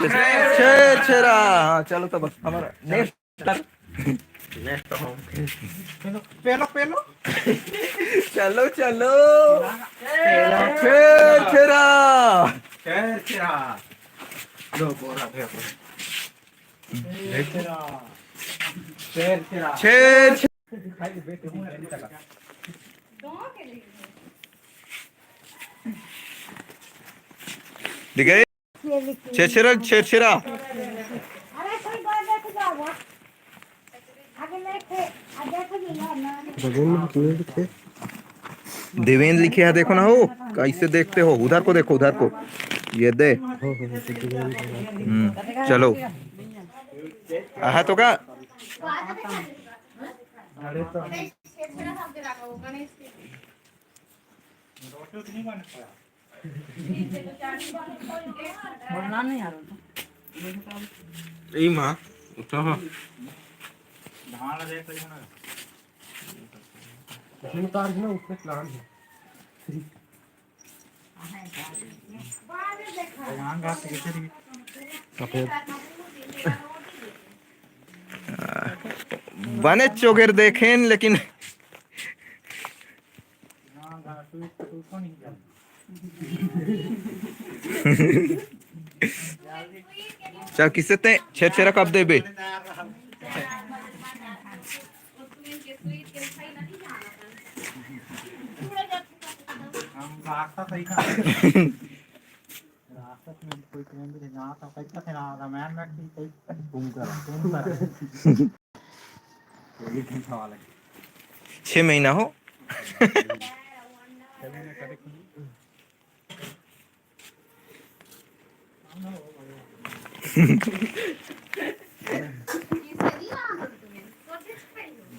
छेरा। हाँ चलो तब हमारा नेक्स्ट नेक्स्ट होम पेलो पेलो चलो चलो छेरा छेरा। लो बोरा भेर छेर दिखे छेरा छेरा। अरे कोई बात देख जाओ आगे लेके देखो ना देवेंद्र लिखे है, देखो ना हो कैसे देखते हो, उधर को देखो, उधर को, ये दे। चलो आहा तो का ई मां तो हो धान देख लो ना इसमें तार है ना उसमें प्लान है धान घास कैसे दी सफेद बने चोगर देखें लेकिन चल किससे ते छेरा कब दे बे रास्ता सही था रास्ता में कोई ट्रेन भी ना था कैसा था रामायण में कोई घूम कर 6 महीना हो